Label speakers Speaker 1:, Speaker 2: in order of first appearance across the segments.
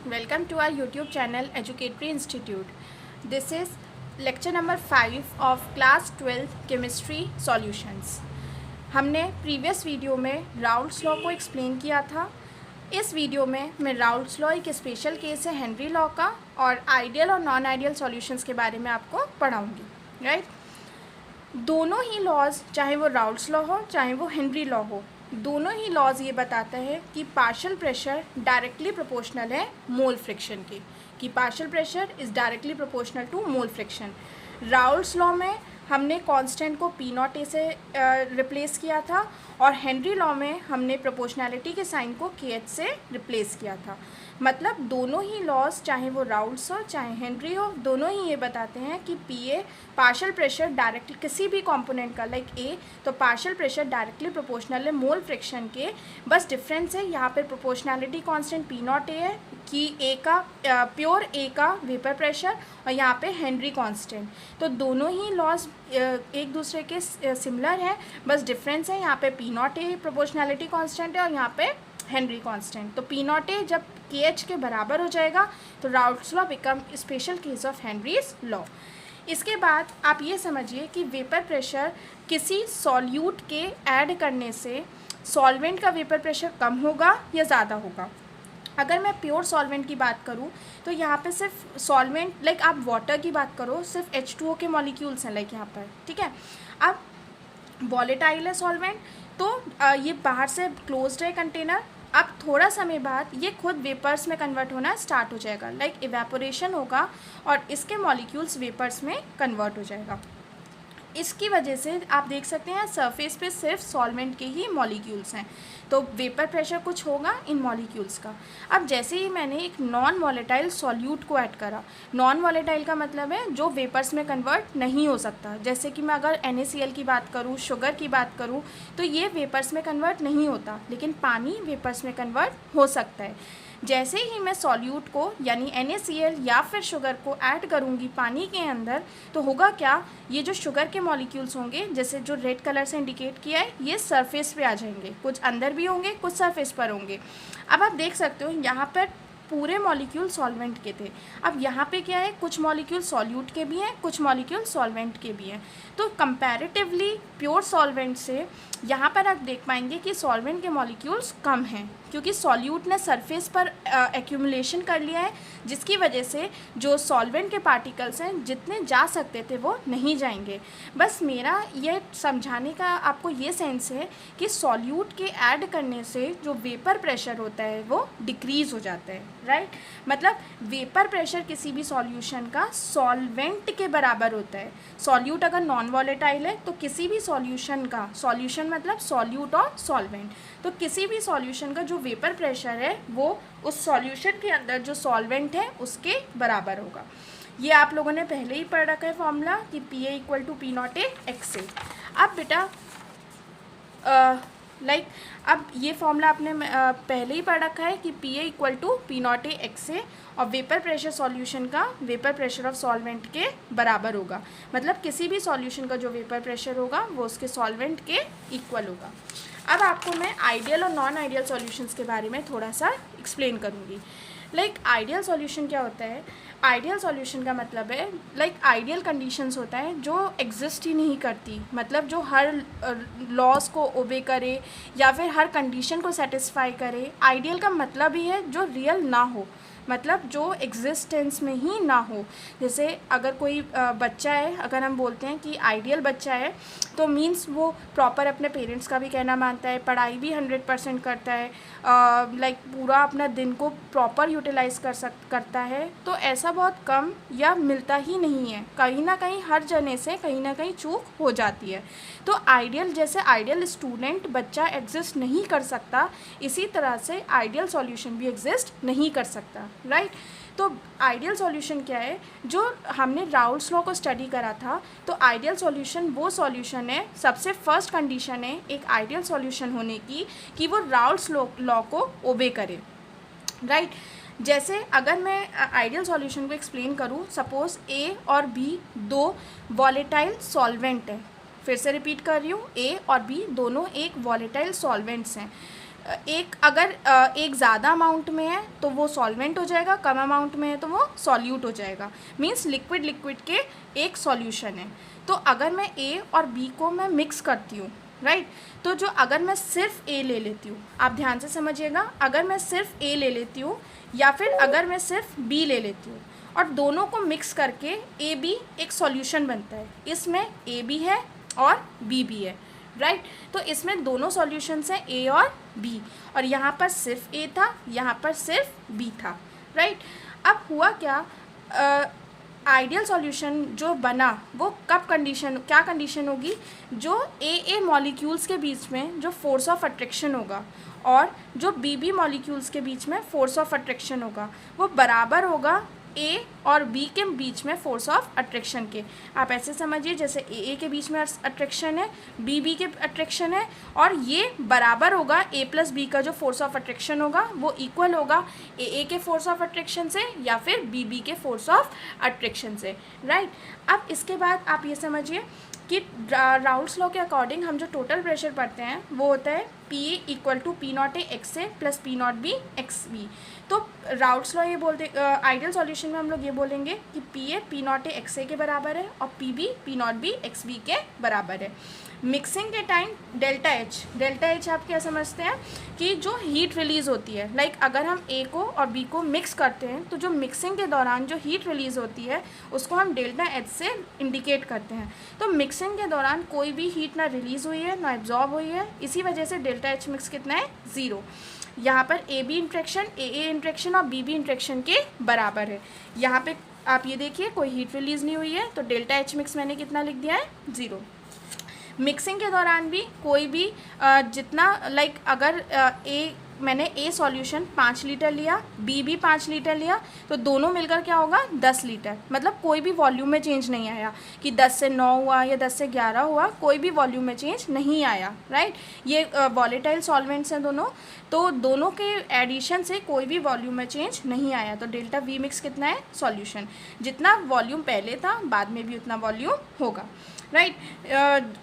Speaker 1: welcome to our YouTube channel Educatory Institute. This is lecture number 5 of class 12 chemistry solutions. हमने previous video में Raoult's law को explain किया था. इस video में मैं राउल्ट्स लॉ एक स्पेशल केस है हेनरी लॉ का और आइडियल और नॉन आइडियल सॉल्यूशंस के बारे में आपको पढ़ाऊंगी. राइट, दोनों ही लॉज, चाहे वो राउल्ट्स लॉ हो चाहे वो हेनरी लॉ हो, दोनों ही लॉज ये बताते हैं कि पार्शियल प्रेशर डायरेक्टली प्रोपोर्शनल है मोल फ्रिक्शन के, कि partial pressure is directly proportional to mole fraction. Raoult's law में हमने कांस्टेंट को पी नॉट ए से रिप्लेस किया था और हेनरी लॉ में हमने प्रोपोर्शनैलिटी के साइन को के एच से रिप्लेस किया था. मतलब दोनों ही लॉज, चाहे वो राउल्ट्स हो चाहे हेनरी हो, दोनों ही ये बताते हैं कि पी ए पार्शियल प्रेशर डायरेक्टली किसी भी कंपोनेंट का, लाइक ए, तो पार्शियल प्रेशर डायरेक्टली प्रोपोर्शनल है मोल फ्रिक्शन के. बस डिफरेंस है यहाँ पे प्रोपोर्शनैलिटी कांस्टेंट पी नॉट ए है कि ए का प्योर ए का वेपर प्रेशर और यहाँ पे हेनरी कांस्टेंट. तो दोनों ही लॉज एक दूसरे के सिमिलर हैं, बस डिफरेंस है यहाँ पे पी नॉट ए प्रोपोर्शनैलिटी कांस्टेंट है और यहाँ पे हेनरी कांस्टेंट. तो पी नॉट ए जब के एच के बराबर हो जाएगा तो Raoult's law become special case of Henry's law. इसके बाद आप ये समझिए कि वेपर प्रेशर किसी सॉल्यूट के ऐड करने से सॉल्वेंट का वेपर प्रेशर कम होगा या ज़्यादा होगा. अगर मैं प्योर सॉल्वेंट की बात करूँ तो यहाँ पे सिर्फ सॉल्वेंट, लाइक आप वाटर की बात करो, सिर्फ H2O के मॉलिक्यूल्स हैं लाइक यहाँ पर, ठीक है. अब वॉलेटाइल है सॉल्वेंट, तो ये बाहर से क्लोज्ड है कंटेनर. अब थोड़ा समय बाद ये खुद वेपर्स में कन्वर्ट होना स्टार्ट हो जाएगा, लाइक इवेपोरेशन होगा और इसके मॉलिक्यूल्स वेपर्स में कन्वर्ट हो जाएगा. इसकी वजह से आप देख सकते हैं सरफेस पे सिर्फ सॉल्वेंट के ही मॉलिक्यूल्स हैं, तो वेपर प्रेशर कुछ होगा इन मॉलिक्यूल्स का. अब जैसे ही मैंने एक नॉन वॉलेटाइल सॉल्यूट को ऐड करा, नॉन वॉलेटाइल का मतलब है जो वेपर्स में कन्वर्ट नहीं हो सकता. जैसे कि मैं अगर NaCl की बात करूँ, शुगर की बात करूँ, तो ये वेपर्स में कन्वर्ट नहीं होता, लेकिन पानी वेपर्स में कन्वर्ट हो सकता है. जैसे ही मैं सॉल्यूट को यानी NaCl या फिर शुगर को ऐड करूँगी पानी के अंदर, तो होगा क्या, ये जो शुगर के मॉलिक्यूल्स होंगे, जैसे जो रेड कलर से इंडिकेट किया है, ये सरफेस पे आ जाएंगे, कुछ अंदर भी होंगे कुछ सरफेस पर होंगे. अब आप देख सकते हो यहाँ पर पूरे मॉलिक्यूल सॉल्वेंट के थे. अब यहाँ पे क्या है, कुछ मॉलिक्यूल सॉल्यूट के भी हैं, कुछ मॉलिक्यूल सॉल्वेंट के भी हैं. तो कंपैरेटिवली प्योर सॉल्वेंट से यहाँ पर आप देख पाएंगे कि सॉल्वेंट के मॉलिक्यूल्स कम हैं, क्योंकि सॉल्यूट ने सरफेस पर एक्यूमुलेशन कर लिया है, जिसकी वजह से जो सॉल्वेंट के पार्टिकल्स हैं जितने जा सकते थे वो नहीं जाएंगे. बस मेरा ये समझाने का आपको ये सेंस है कि सॉल्यूट के ऐड करने से जो वेपर प्रेशर होता है वो डिक्रीज़ हो जाता है. राइट, मतलब वेपर प्रेशर किसी भी सॉल्यूशन का सॉल्वेंट के बराबर होता है. सॉल्यूट अगर नॉन वॉलेटाइल है तो किसी भी सॉल्यूशन का, सॉल्यूशन मतलब सॉल्यूट और सॉल्वेंट, तो किसी भी सॉल्यूशन का जो वेपर प्रेशर है वो उस सॉल्यूशन के अंदर जो सॉल्वेंट है उसके बराबर होगा. ये आप लोगों ने पहले ही पढ़ रखा है फॉर्मूला कि P A equal to P naught A x A. अब बेटा लाइक अब ये फॉर्मूला आपने पहले ही पढ़ रखा है कि P A equal to P naught A x A और वेपर प्रेशर सॉल्यूशन का वेपर प्रेशर ऑफ सॉल्वेंट के बराबर होगा. मतलब किसी भी सॉल्यूशन का जो वेपर प्रेशर होगा वो उसके सॉल्वेंट के इक्वल होगा. अब आपको मैं आइडियल और नॉन आइडियल सॉल्यूशंस के बारे में थोड़ा सा एक्सप्लेन करूँगी. लाइक आइडियल सॉल्यूशन क्या होता है, आइडियल सॉल्यूशन का मतलब है लाइक आइडियल कंडीशंस होता है जो एग्जिस्ट ही नहीं करती, मतलब जो हर लॉज को ओबे करे या फिर हर कंडीशन को सेटिस्फाई करे. आइडियल का मतलब ही है जो रियल ना हो, मतलब जो एग्जिस्टेंस में ही ना हो. जैसे अगर कोई बच्चा है, अगर हम बोलते हैं कि आइडियल बच्चा है, तो मीन्स वो प्रॉपर अपने पेरेंट्स का भी कहना मानता है, पढ़ाई भी 100% करता है, लाइक पूरा अपना दिन को प्रॉपर यूटिलाइज करता है. तो ऐसा बहुत कम या मिलता ही नहीं है, कहीं ना कहीं हर जने से कहीं ना कहीं चूक हो जाती है. तो आइडियल, जैसे आइडियल स्टूडेंट बच्चा एग्जिस्ट नहीं कर सकता, इसी तरह से आइडियल सॉल्यूशन भी एग्जिस्ट नहीं कर सकता. राइट, तो आइडियल सॉल्यूशन क्या है, जो हमने राउल्ट्स लॉ को स्टडी करा था, तो आइडियल सॉल्यूशन वो सॉल्यूशन है, सबसे फर्स्ट कंडीशन है एक आइडियल सॉल्यूशन होने की कि वो राउल्ट्स लॉ को ओबे करे. राइट, जैसे अगर मैं आइडियल सॉल्यूशन को एक्सप्लेन करूँ, सपोज ए और बी दो वॉलेटाइल सॉल्वेंट है. फिर से रिपीट कर रही हूँ, ए और बी दोनों एक वॉलेटाइल सॉल्वेंट्स हैं. एक अगर एक ज़्यादा अमाउंट में है तो वो सॉल्वेंट हो जाएगा, कम अमाउंट में है तो वो सॉल्यूट हो जाएगा। मींस लिक्विड लिक्विड के एक सॉल्यूशन है। तो अगर मैं ए और बी को मैं मिक्स करती हूँ, राइट, तो जो अगर मैं सिर्फ ए ले लेती हूँ, आप ध्यान से समझिएगा, अगर मैं सिर्फ ए ले लेती हूँ या फिर अगर मैं सिर्फ बी ले लेती हूँ और दोनों को मिक्स करके ए बी एक सॉल्यूशन बनता है। इसमें ए भी है और बी भी है, राइट। तो इसमें दोनों सॉल्यूशंस हैं, ए और बी, और यहाँ पर सिर्फ ए था, यहाँ पर सिर्फ बी था, राइट। अब हुआ क्या, आइडियल सॉल्यूशन जो बना वो कब कंडीशन, क्या कंडीशन होगी, जो ए मॉलिक्यूल्स के बीच में जो फोर्स ऑफ अट्रैक्शन होगा और जो बी मॉलिक्यूल्स के बीच में फोर्स ऑफ अट्रैक्शन होगा वो बराबर होगा ए और बी के बीच में फोर्स ऑफ अट्रैक्शन के। आप ऐसे समझिए जैसे ए के बीच में अट्रैक्शन है, बी के अट्रैक्शन है, और ये बराबर होगा ए प्लस बी का जो फोर्स ऑफ अट्रैक्शन होगा वो इक्वल होगा ए के फोर्स ऑफ अट्रैक्शन से या फिर बी के फोर्स ऑफ अट्रैक्शन से, राइट। अब इसके बाद आप ये समझिए कि राउल्स लॉ के अकॉर्डिंग हम जो टोटल प्रेशर पढ़ते हैं वो होता है P A equal to P naught A x A plus P naught B x B. तो राउल्स लॉ ये बोलते, आइडियल सॉल्यूशन में हम लोग ये बोलेंगे कि P A P naught A x A के बराबर है और P B P naught B x B के बराबर है। मिक्सिंग के टाइम डेल्टा एच आप क्या समझते हैं कि जो हीट रिलीज़ होती है, लाइक अगर हम ए को और बी को मिक्स करते हैं तो जो मिक्सिंग के दौरान जो हीट रिलीज़ होती है उसको हम डेल्टा एच से इंडिकेट करते हैं। तो मिक्सिंग के दौरान कोई भी हीट ना रिलीज़ हुई है ना एब्जॉर्ब हुई है, इसी वजह से डेल्टा एच मिक्स कितना है, 0। यहाँ पर A B interaction A interaction और बी इंट्रैक्शन के बराबर है। यहाँ पे आप ये देखिए कोई हीट रिलीज़ नहीं हुई है तो डेल्टा एच मिक्स मैंने कितना लिख दिया है, 0। मिक्सिंग के दौरान भी कोई भी जितना, लाइक अगर मैंने ए सॉल्यूशन 5 लीटर लिया, बी भी 5 लीटर लिया, तो दोनों मिलकर क्या होगा, 10 लीटर। मतलब कोई भी वॉल्यूम में चेंज नहीं आया कि 10 से 9 हुआ या 10 से 11 हुआ, कोई भी वॉल्यूम में चेंज नहीं आया, राइट। ये वॉलेटाइल सॉल्वेंट्स हैं दोनों, तो दोनों के एडिशन से कोई भी वॉल्यूम में चेंज नहीं आया। तो डेल्टा वी मिक्स कितना है, सॉल्यूशन, जितना वॉल्यूम पहले था बाद में भी उतना वॉल्यूम होगा, राइट।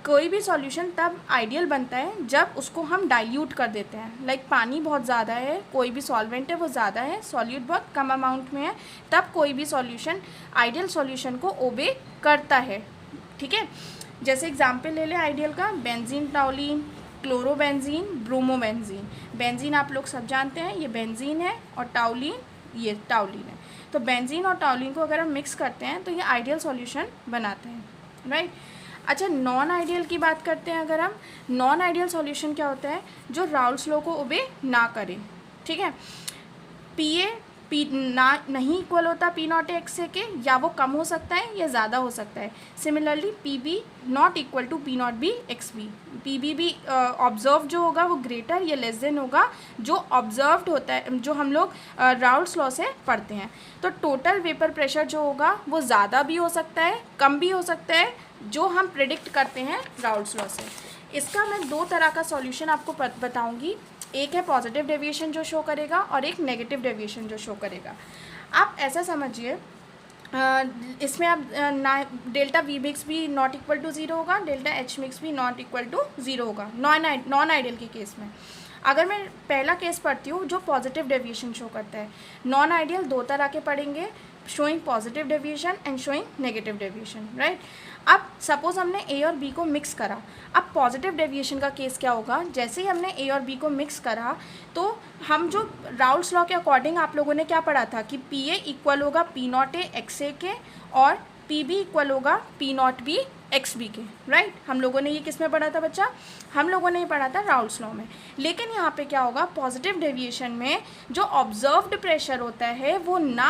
Speaker 1: कोई भी सॉल्यूशन तब आइडियल बनता है जब उसको हम डाइल्यूट कर देते हैं, लाइक पानी बहुत ज़्यादा है, कोई भी सॉल्वेंट है वो ज़्यादा है, सॉल्यूट बहुत कम अमाउंट में है, तब कोई भी सॉल्यूशन आइडियल सॉल्यूशन को ओबे करता है, ठीक है। जैसे एग्जांपल ले लें आइडियल का, बेंजीन टाउलिन, क्लोरोबेंजीन, ब्रोमोबेंजीन। बेंजीन आप लोग सब जानते हैं, ये बेंजीन है, और टाउलिन ये टाउलिन है। तो बेंजीन और टाउलिन को अगर हम मिक्स करते हैं तो ये आइडियल सॉल्यूशन बनाते हैं, राइट। अच्छा, नॉन आइडियल की बात करते हैं। अगर हम नॉन आइडियल सॉल्यूशन क्या होता है, जो राउल्स लॉ को ओबे ना करे, ठीक है। पी ना नहीं इक्वल होता पी नॉट एक्स ए के, या वो कम हो सकता है या ज़्यादा हो सकता है। Similarly P B naught equal to P naught B x B, P B भी ऑब्जर्व जो होगा वो ग्रेटर या लेस देन होगा जो ऑब्जर्व्ड होता है, जो हम लोग राउल्स लॉ से पढ़ते हैं। तो टोटल वेपर प्रेशर जो होगा वो ज़्यादा भी हो सकता है, कम भी हो सकता है, जो हम प्रेडिक्ट करते हैं राउल्स लॉ से। इसका मैं 2 तरह का सॉल्यूशन आपको बताऊंगी। एक है पॉजिटिव डेविएशन जो शो करेगा और एक नेगेटिव डेविएशन जो शो करेगा। आप ऐसा समझिए, इसमें आप डेल्टा वी मिक्स भी नॉट इक्वल टू 0 होगा, डेल्टा एच मिक्स भी नॉट इक्वल टू 0 होगा नॉन आइडियल के केस में। अगर मैं पहला केस पढ़ती हूँ जो पॉजिटिव डेविएशन शो करता है, नॉन आइडियल 2 तरह के पढ़ेंगे, showing positive deviation and showing negative deviation, right. अब सपोज हमने ए और बी को मिक्स करा, अब पॉजिटिव डेविएशन का केस क्या होगा, जैसे ही हमने ए और बी को मिक्स करा तो हम जो राउल्स लॉ के अकॉर्डिंग आप लोगों ने क्या पढ़ा था कि पी ए इक्वल होगा P naught A x A के और पी बी इक्वल होगा P naught B x B के, राइट। हम लोगों ने ये किस में पढ़ा था बच्चा, हम लोगों ने ये पढ़ा था राउल्स लॉ में। लेकिन यहाँ पे क्या होगा, पॉजिटिव डेविएशन में जो ऑब्जर्व्ड प्रेशर होता है वो ना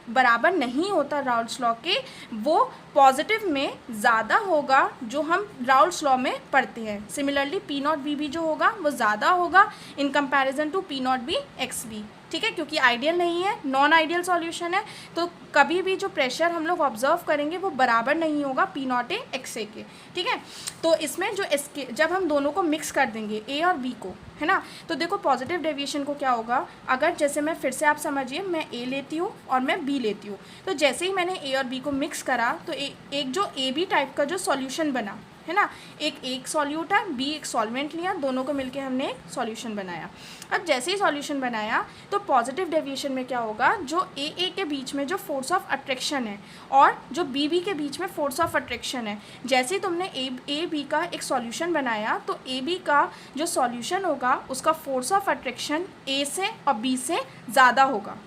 Speaker 1: बराबर नहीं होता राउल्स लॉ के, वो पॉजिटिव में ज़्यादा होगा जो हम राउल्स लॉ में पढ़ते हैं। सिमिलरली पी नॉट बी भी जो होगा वो ज़्यादा होगा in comparison to P naught B x B, ठीक है, क्योंकि आइडियल नहीं है, नॉन आइडियल सॉल्यूशन है, तो कभी भी जो प्रेशर हम लोग ऑब्जर्व करेंगे वो बराबर नहीं होगा P naught A x A के, ठीक है। तो इसमें जो इसके जब हम दोनों को मिक्स कर देंगे ए और बी को, है ना, तो देखो पॉजिटिव डेविएशन को क्या होगा, अगर जैसे मैं फिर से आप समझिए मैं ए लेती हूँ और मैं बी लेती हूँ, तो जैसे ही मैंने ए और बी को मिक्स करा तो एक जो ए बी टाइप का जो सॉल्यूशन बना, है ना। एक सॉल्यूट है, बी एक सॉल्वेंट लिया, दोनों को मिलके हमने एक सॉल्यूशन बनाया। अब जैसे ही सॉल्यूशन बनाया तो पॉजिटिव डेविएशन में क्या होगा, जो ए के बीच में जो फोर्स ऑफ अट्रैक्शन है और जो बी के बीच में फोर्स ऑफ अट्रैक्शन है, जैसे ही तुमने ए बी का एक सॉल्यूशन बनाया तो ए बी का जो सॉल्यूशन होगा उसका फोर्स ऑफ अट्रैक्शन ए से और बी से ज़्यादा होगा,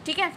Speaker 1: ठीक है।